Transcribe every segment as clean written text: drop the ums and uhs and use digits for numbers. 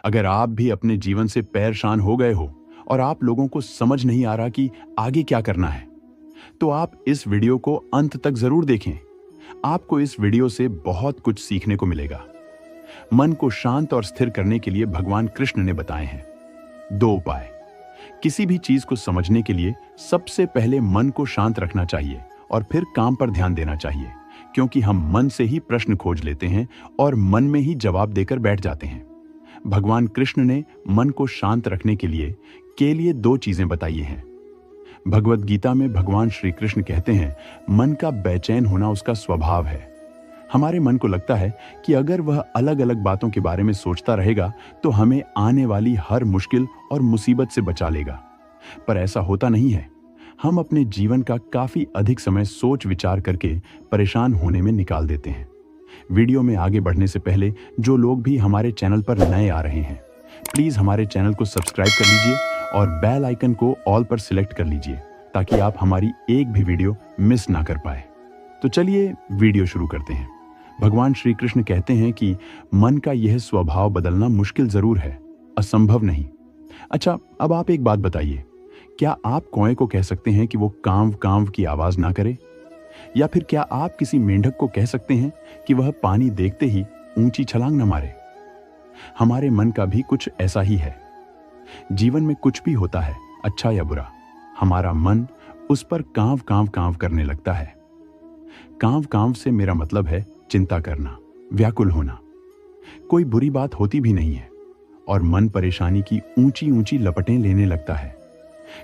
अगर आप भी अपने जीवन से परेशान हो गए हो और आप लोगों को समझ नहीं आ रहा कि आगे क्या करना है, तो आप इस वीडियो को अंत तक जरूर देखें। आपको इस वीडियो से बहुत कुछ सीखने को मिलेगा। मन को शांत और स्थिर करने के लिए भगवान कृष्ण ने बताए हैं 2 उपाय। किसी भी चीज को समझने के लिए सबसे पहले मन को शांत रखना चाहिए और फिर काम पर ध्यान देना चाहिए, क्योंकि हम मन से ही प्रश्न खोज लेते हैं और मन में ही जवाब देकर बैठ जाते हैं। भगवान कृष्ण ने मन को शांत रखने के लिए 2 चीजें बताई हैं। भगवत गीता में भगवान श्री कृष्ण कहते हैं, मन का बेचैन होना उसका स्वभाव है। हमारे मन को लगता है कि अगर वह अलग अलग बातों के बारे में सोचता रहेगा तो हमें आने वाली हर मुश्किल और मुसीबत से बचा लेगा। पर ऐसा होता नहीं है। हम अपने जीवन का काफी अधिक समय सोच विचार करके परेशान होने में निकाल देते हैं। वीडियो में आगे बढ़ने से पहले जो लोग भी हमारे चैनल पर नए आ रहे हैं, प्लीज हमारे चैनल को सब्सक्राइब कर लीजिए और बेल आइकन को ऑल पर सिलेक्ट कर लीजिए, ताकि आप हमारी एक भी वीडियो मिस ना कर पाए। तो चलिए वीडियो शुरू करते हैं। भगवान श्री कृष्ण कहते हैं कि मन का यह स्वभाव बदलना मुश्किल जरूर है, असंभव नहीं। अच्छा, अब आप एक बात बताइए, क्या आप कौए को कह सकते हैं कि वो कांव कांव की आवाज ना करे? या फिर क्या आप किसी मेंढक को कह सकते हैं कि वह पानी देखते ही ऊंची छलांग न मारे? हमारे मन का भी कुछ ऐसा ही है। जीवन में कुछ भी होता है, अच्छा या बुरा, हमारा मन उस पर कांव कांव कांव करने लगता है। कांव कांव से मेरा मतलब है चिंता करना, व्याकुल होना। कोई बुरी बात होती भी नहीं है और मन परेशानी की ऊंची ऊंची लपटें लेने लगता है।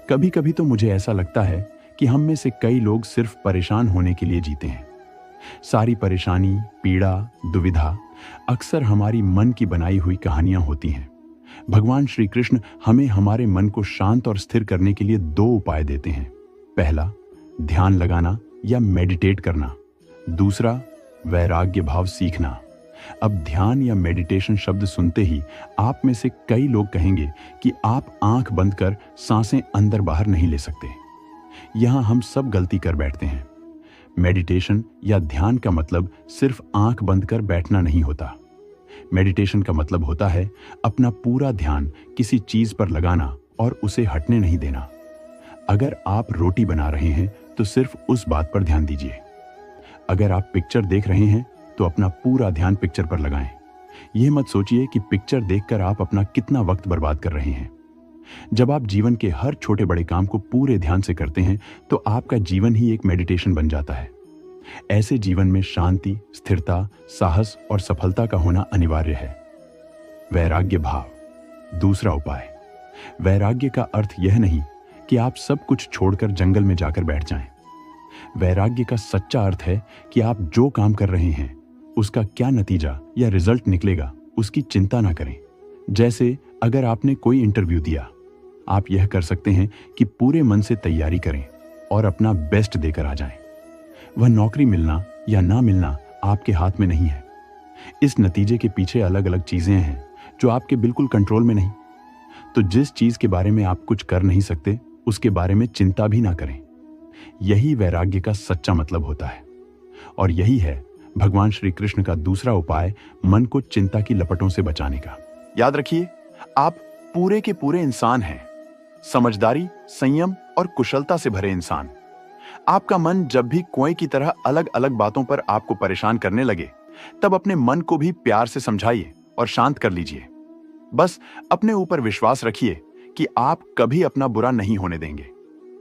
कभी कभी तो मुझे ऐसा लगता है कि हम में से कई लोग सिर्फ परेशान होने के लिए जीते हैं। सारी परेशानी, पीड़ा, दुविधा अक्सर हमारी मन की बनाई हुई कहानियां होती हैं। भगवान श्री कृष्ण हमें हमारे मन को शांत और स्थिर करने के लिए 2 उपाय देते हैं। पहला, ध्यान लगाना या मेडिटेट करना। दूसरा, वैराग्य भाव सीखना। अब ध्यान या मेडिटेशन शब्द सुनते ही आप में से कई लोग कहेंगे कि आप आंख बंद कर सांसें अंदर बाहर नहीं ले सकते। यहां हम सब गलती कर बैठते हैं। मेडिटेशन या ध्यान का मतलब सिर्फ आंख बंद कर बैठना नहीं होता। मेडिटेशन का मतलब होता है अपना पूरा ध्यान किसी चीज पर लगाना और उसे हटने नहीं देना। अगर आप रोटी बना रहे हैं तो सिर्फ उस बात पर ध्यान दीजिए। अगर आप पिक्चर देख रहे हैं तो अपना पूरा ध्यान पिक्चर पर लगाएं। यह मत सोचिए कि पिक्चर देखकर आप अपना कितना वक्त बर्बाद कर रहे हैं। जब आप जीवन के हर छोटे बड़े काम को पूरे ध्यान से करते हैं तो आपका जीवन ही एक मेडिटेशन बन जाता है। ऐसे जीवन में शांति, स्थिरता, साहस और सफलता का होना अनिवार्य है। वैराग्य भाव, दूसरा उपाय। वैराग्य का अर्थ यह नहीं कि आप सब कुछ छोड़कर जंगल में जाकर बैठ जाएं। वैराग्य का सच्चा अर्थ है कि आप जो काम कर रहे हैं उसका क्या नतीजा या रिजल्ट निकलेगा उसकी चिंता ना करें। जैसे अगर आपने कोई इंटरव्यू दिया, आप यह कर सकते हैं कि पूरे मन से तैयारी करें और अपना बेस्ट देकर आ जाएं। वह नौकरी मिलना या ना मिलना आपके हाथ में नहीं है। इस नतीजे के पीछे अलग अलग चीजें हैं जो आपके बिल्कुल कंट्रोल में नहीं। तो जिस चीज के बारे में आप कुछ कर नहीं सकते उसके बारे में चिंता भी ना करें। यही वैराग्य का सच्चा मतलब होता है। और यही है भगवान श्री कृष्ण का दूसरा उपाय, मन को चिंता की लपटों से बचाने का। याद रखिए, आप पूरे के पूरे इंसान हैं, समझदारी, संयम और कुशलता से भरे इंसान। आपका मन जब भी कुएं की तरह अलग अलग बातों पर आपको परेशान करने लगे, तब अपने मन को भी प्यार से समझाइए और शांत कर लीजिए। बस अपने ऊपर विश्वास रखिए कि आप कभी अपना बुरा नहीं होने देंगे।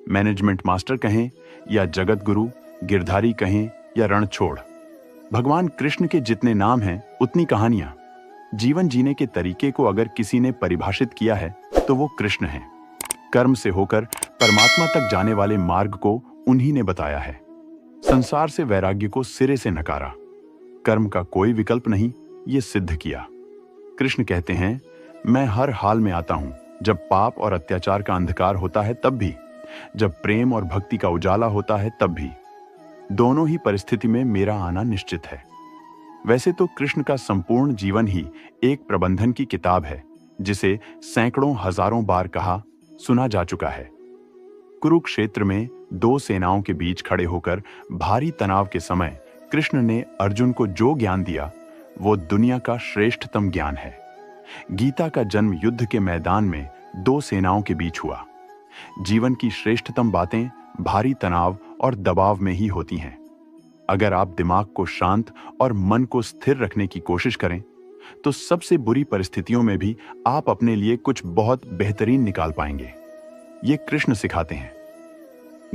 मैनेजमेंट मास्टर कहें या जगत गुरु, गिरधारी कहें या रणछोड़, भगवान कृष्ण के जितने नाम हैं उतनी कहानियां। जीवन जीने के तरीके को अगर किसी ने परिभाषित किया है तो वो कृष्ण हैं। कर्म से होकर परमात्मा तक जाने वाले मार्ग को उन्हीं ने बताया है। संसार से वैराग्य को सिरे से नकारा, कर्म का कोई विकल्प नहीं, ये सिद्ध किया। कृष्ण कहते हैं, मैं हर हाल में आता हूं, जब पाप और अत्याचार का अंधकार होता है तब भी, जब प्रेम और भक्ति का उजाला होता है तब भी। दोनों ही परिस्थिति में मेरा आना निश्चित है। वैसे तो कृष्ण का संपूर्ण जीवन ही एक प्रबंधन की किताब है, जिसे सैकड़ों हजारों बार कहा सुना जा चुका है। कुरुक्षेत्र में 2 सेनाओं के बीच खड़े होकर भारी तनाव के समय कृष्ण ने अर्जुन को जो ज्ञान दिया वो दुनिया का श्रेष्ठतम ज्ञान है। गीता का जन्म युद्ध के मैदान में दो सेनाओं के बीच हुआ। जीवन की श्रेष्ठतम बातें भारी तनाव और दबाव में ही होती हैं। अगर आप दिमाग को शांत और मन को स्थिर रखने की कोशिश करें, तो सबसे बुरी परिस्थितियों में भी आप अपने लिए कुछ बहुत बेहतरीन निकाल पाएंगे। ये कृष्ण सिखाते हैं।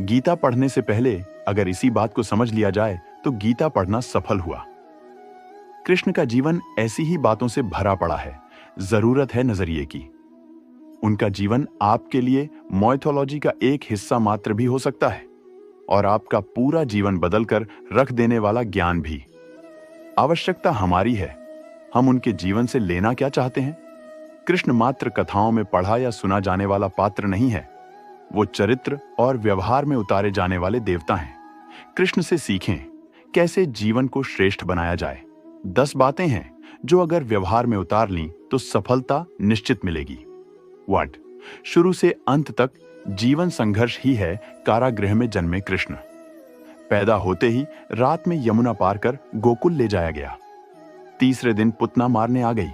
गीता पढ़ने से पहले अगर इसी बात को समझ लिया जाए तो गीता पढ़ना सफल हुआ। कृष्ण का जीवन ऐसी ही बातों से भरा पड़ा है। जरूरत है नजरिए की। उनका जीवन आपके लिए माइथोलॉजी का एक हिस्सा मात्र भी हो सकता है और आपका पूरा जीवन बदलकर रख देने वाला ज्ञान भी। आवश्यकता हमारी है, हम उनके जीवन से लेना क्या चाहते हैं। कृष्ण मात्र कथाओं में पढ़ा या सुना जाने वाला पात्र नहीं है, वो चरित्र और व्यवहार में उतारे जाने वाले देवता हैं। कृष्ण से सीखें कैसे जीवन को श्रेष्ठ बनाया जाए। 10 बातें हैं जो अगर व्यवहार में उतार लीं तो सफलता निश्चित मिलेगी। व्हाट? शुरू से अंत तक जीवन संघर्ष ही है कारागृह में जन्मे कृष्ण। पैदा होते ही रात में यमुना पार कर गोकुल ले जाया गया। तीसरे दिन पुतना मारने आ गई।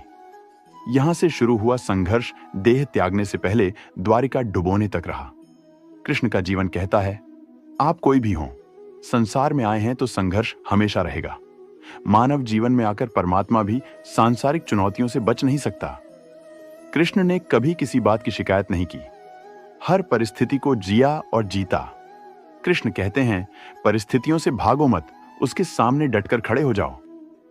यहां से शुरू हुआ संघर्ष देह त्यागने से पहले द्वारिका डुबोने तक रहा। कृष्ण का जीवन कहता है, आप कोई भी हो, संसार में आए हैं तो संघर्ष हमेशा रहेगा। मानव जीवन में आकर परमात्मा भी सांसारिक चुनौतियों से बच नहीं सकता। कृष्ण ने कभी किसी बात की शिकायत नहीं की, हर परिस्थिति को जिया और जीता। कृष्ण कहते हैं, परिस्थितियों से भागो मत, उसके सामने डटकर खड़े हो जाओ,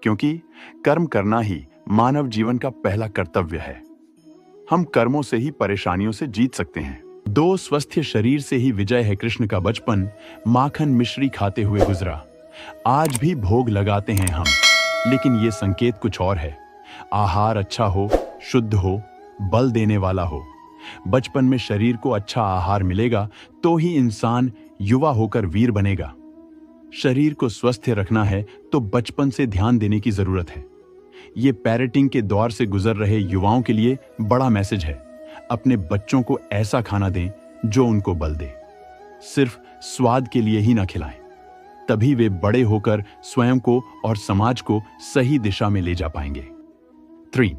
क्योंकि कर्म करना ही मानव जीवन का पहला कर्तव्य है। हम कर्मों से ही परेशानियों से जीत सकते हैं। 2 स्वस्थ शरीर से ही विजय है। कृष्ण का बचपन माखन मिश्री खाते हुए गुजरा। आज भी भोग लगाते हैं हम, लेकिन ये संकेत कुछ और है। आहार अच्छा हो, शुद्ध हो, बल देने वाला हो। बचपन में शरीर को अच्छा आहार मिलेगा तो ही इंसान युवा होकर वीर बनेगा। शरीर को स्वस्थ रखना है तो बचपन से ध्यान देने की जरूरत है। ये पेरेंटिंग के दौर से गुजर रहे युवाओं के लिए बड़ा मैसेज है। अपने बच्चों को ऐसा खाना दें जो उनको बल दे। सिर्फ स्वाद के लिए ही ना खिलाएं, तभी वे बड़े होकर स्वयं को और समाज को सही दिशा में ले जा पाएंगे। 3.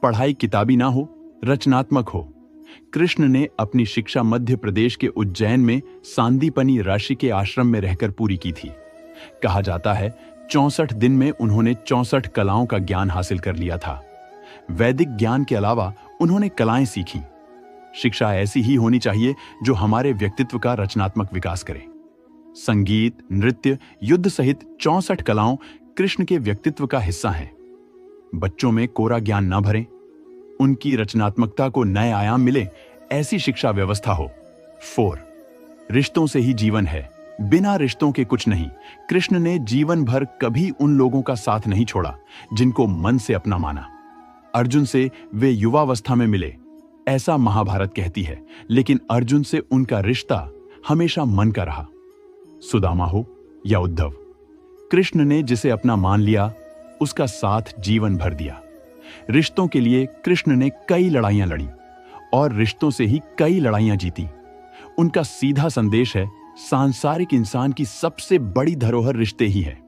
पढ़ाई किताबी ना हो, रचनात्मक हो। कृष्ण ने अपनी शिक्षा मध्य प्रदेश के उज्जैन में सांदीपनी ऋषि के आश्रम में रहकर पूरी की थी। कहा जाता है 64 दिन में उन्होंने 64 कलाओं का ज्ञान हासिल कर लिया था। वैदिक ज्ञान के अलावा उन्होंने कलाएं सीखी। शिक्षा ऐसी ही होनी चाहिए जो हमारे व्यक्तित्व का रचनात्मक विकास करे। संगीत, नृत्य, युद्ध सहित 64 कलाओं कृष्ण के व्यक्तित्व का हिस्सा हैं। बच्चों में कोरा ज्ञान न भरें, उनकी रचनात्मकता को नए आयाम मिले, ऐसी शिक्षा व्यवस्था हो। 4. रिश्तों से ही जीवन है, बिना रिश्तों के कुछ नहीं। कृष्ण ने जीवन भर कभी उन लोगों का साथ नहीं छोड़ा जिनको मन से अपना माना। अर्जुन से वे युवावस्था में मिले, ऐसा महाभारत कहती है, लेकिन अर्जुन से उनका रिश्ता हमेशा मन का रहा। सुदामा हो या उद्धव, कृष्ण ने जिसे अपना मान लिया उसका साथ जीवन भर दिया। रिश्तों के लिए कृष्ण ने कई लड़ाइयां लड़ी और रिश्तों से ही कई लड़ाइयां जीती। उनका सीधा संदेश है, सांसारिक इंसान की सबसे बड़ी धरोहर रिश्ते ही है।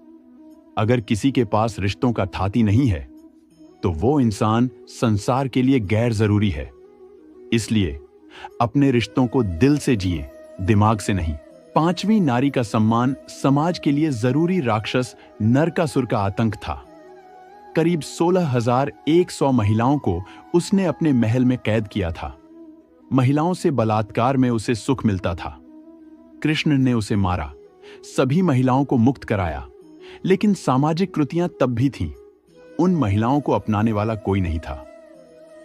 अगर किसी के पास रिश्तों का थाती नहीं है तो वो इंसान संसार के लिए गैर जरूरी है। इसलिए अपने रिश्तों को दिल से जिए, दिमाग से नहीं। 5वीं नारी का सम्मान समाज के लिए जरूरी राक्षस नरकासुर का आतंक था। करीब 16,100 महिलाओं को उसने अपने महल में कैद किया था। महिलाओं से बलात्कार में उसे सुख मिलता था। कृष्ण ने उसे मारा, सभी महिलाओं को मुक्त कराया, लेकिन सामाजिक कृतियां तब भी थीं। उन महिलाओं को अपनाने वाला कोई नहीं था।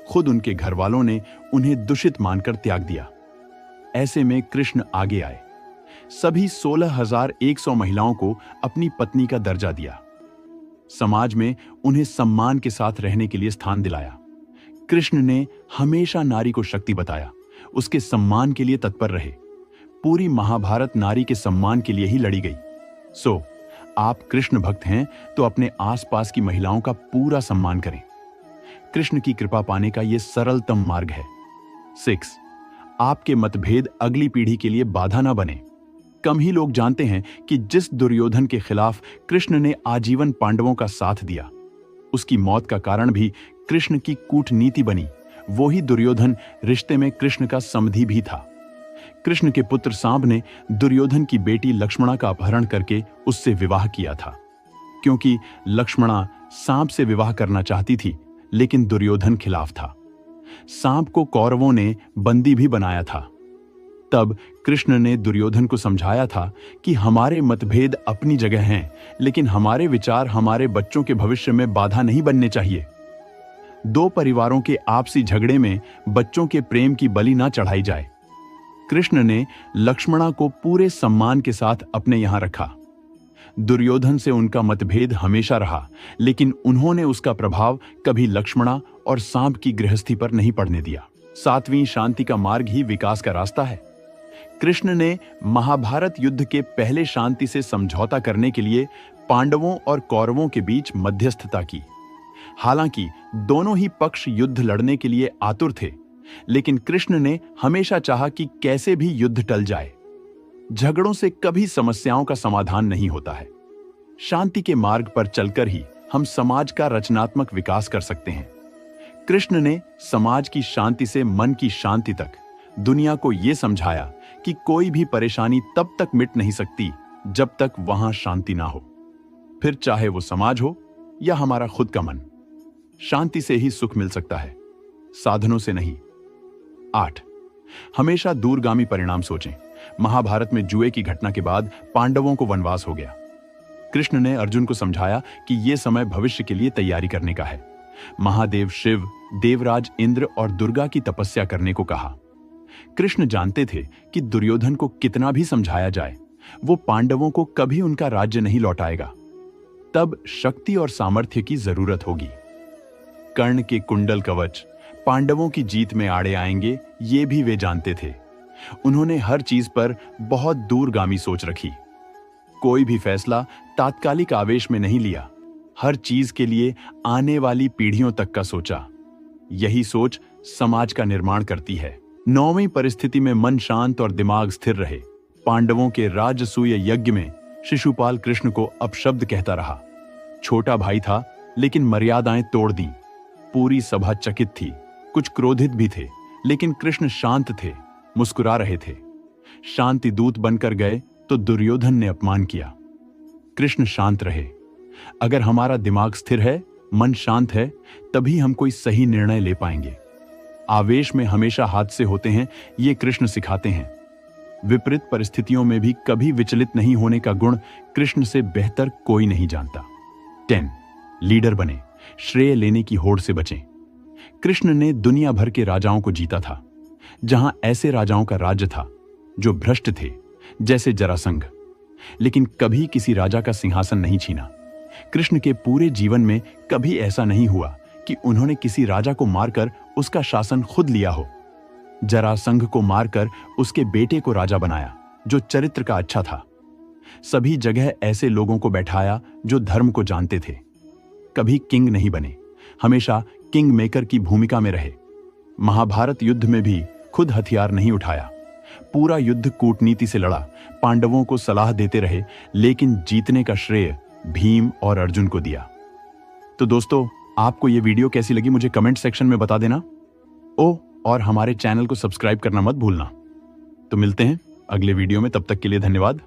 खुद उनके घर वालों ने उन्हें दूषित मानकर त्याग दिया। ऐसे में कृष्ण आगे आए, सभी 16,100 महिलाओं को अपनी पत्नी का दर्जा दिया। समाज में उन्हें सम्मान के साथ रहने के लिए स्थान दिलाया। कृष्ण ने हमेशा नारी को शक्ति बताया, उसके सम्मान के लिए तत्पर रहे। पूरी महाभारत नारी के सम्मान के लिए ही लड़ी गई। सो आप कृष्ण भक्त हैं तो अपने आसपास की महिलाओं का पूरा सम्मान करें। कृष्ण की कृपा पाने का यह सरलतम मार्ग है। 6. आपके मतभेद अगली पीढ़ी के लिए बाधा ना बने। कम ही लोग जानते हैं कि जिस दुर्योधन के खिलाफ कृष्ण ने आजीवन पांडवों का साथ दिया, उसकी मौत का कारण भी कृष्ण की कूटनीति बनी, वो ही दुर्योधन रिश्ते में कृष्ण का समधी भी था। कृष्ण के पुत्र सांब ने दुर्योधन की बेटी लक्ष्मणा का अपहरण करके उससे विवाह किया था, क्योंकि लक्ष्मणा सांब से विवाह करना चाहती थी, लेकिन दुर्योधन खिलाफ था। सांब को कौरवों ने बंदी भी बनाया था। तब कृष्ण ने दुर्योधन को समझाया था कि हमारे मतभेद अपनी जगह हैं, लेकिन हमारे विचार हमारे बच्चों के भविष्य में बाधा नहीं बनने चाहिए। दो परिवारों के आपसी झगड़े में बच्चों के प्रेम की बलि ना चढ़ाई जाए। कृष्ण ने लक्ष्मणा को पूरे सम्मान के साथ अपने यहां रखा। दुर्योधन से उनका मतभेद हमेशा रहा, लेकिन उन्होंने उसका प्रभाव कभी लक्ष्मणा और सांब की गृहस्थी पर नहीं पड़ने दिया। सातवीं शांति का मार्ग ही विकास का रास्ता है। कृष्ण ने महाभारत युद्ध के पहले शांति से समझौता करने के लिए पांडवों और कौरवों के बीच मध्यस्थता की। हालांकि दोनों ही पक्ष युद्ध लड़ने के लिए आतुर थे, लेकिन कृष्ण ने हमेशा चाहा कि कैसे भी युद्ध टल जाए। झगड़ों से कभी समस्याओं का समाधान नहीं होता है। शांति के मार्ग पर चलकर ही हम समाज का रचनात्मक विकास कर सकते हैं। कृष्ण ने समाज की शांति से मन की शांति तक दुनिया को यह समझाया कि कोई भी परेशानी तब तक मिट नहीं सकती जब तक वहां शांति ना हो, फिर चाहे वो समाज हो या हमारा खुद का मन। शांति से ही सुख मिल सकता है, साधनों से नहीं। 8. हमेशा दूरगामी परिणाम सोचें। महाभारत में जुए की घटना के बाद पांडवों को वनवास हो गया। कृष्ण ने अर्जुन को समझाया कि यह समय भविष्य के लिए तैयारी करने का है। महादेव शिव, देवराज इंद्र और दुर्गा की तपस्या करने को कहा। कृष्ण जानते थे कि दुर्योधन को कितना भी समझाया जाए, वो पांडवों को कभी उनका राज्य नहीं लौटाएगा। तब शक्ति और सामर्थ्य की जरूरत होगी। कर्ण के कुंडल कवच पांडवों की जीत में आड़े आएंगे, ये भी वे जानते थे। उन्होंने हर चीज पर बहुत दूरगामी सोच रखी। कोई भी फैसला तात्कालिक आवेश में नहीं लिया, हर चीज के लिए आने वाली पीढ़ियों तक का सोचा। यही सोच समाज का निर्माण करती है। 9वीं परिस्थिति में मन शांत और दिमाग स्थिर रहे। पांडवों के राजसूय यज्ञ में शिशुपाल कृष्ण को अपशब्द कहता रहा। छोटा भाई था, लेकिन मर्यादाएं तोड़ दी। पूरी सभा चकित थी, कुछ क्रोधित भी थे, लेकिन कृष्ण शांत थे, मुस्कुरा रहे थे। शांति दूत बनकर गए तो दुर्योधन ने अपमान किया। कृष्ण शांत रहे। अगर हमारा दिमाग स्थिर है, मन शांत है, तभी हम कोई सही निर्णय ले पाएंगे। आवेश में हमेशा हादसे होते हैं, ये कृष्ण सिखाते हैं। विपरीत परिस्थितियों में भी कभी विचलित नहीं होने का गुण कृष्ण से बेहतर कोई नहीं जानता। 10. लीडर बने, श्रेय लेने की होड़ से बचें। कृष्ण ने दुनिया भर के राजाओं को जीता था। जहां ऐसे राजाओं का राज्य था जो भ्रष्ट थे, जैसे जरासंध, लेकिन कभी किसी राजा का सिंहासन नहीं छीना। कृष्ण के पूरे जीवन में कभी ऐसा नहीं हुआ कि उन्होंने किसी राजा को मारकर उसका शासन खुद लिया हो। जरासंध को मारकर उसके बेटे को राजा बनाया, जो चरित्र का अच्छा था। सभी जगह ऐसे लोगों को बैठाया जो धर्म को जानते थे। कभी किंग नहीं बने, हमेशा किंग मेकर की भूमिका में रहे। महाभारत युद्ध में भी खुद हथियार नहीं उठाया, पूरा युद्ध कूटनीति से लड़ा। पांडवों को सलाह देते रहे, लेकिन जीतने का श्रेय भीम और अर्जुन को दिया। तो दोस्तों, आपको यह वीडियो कैसी लगी मुझे कमेंट सेक्शन में बता देना। और हमारे चैनल को सब्सक्राइब करना मत भूलना। तो मिलते हैं अगले वीडियो में, तब तक के लिए धन्यवाद।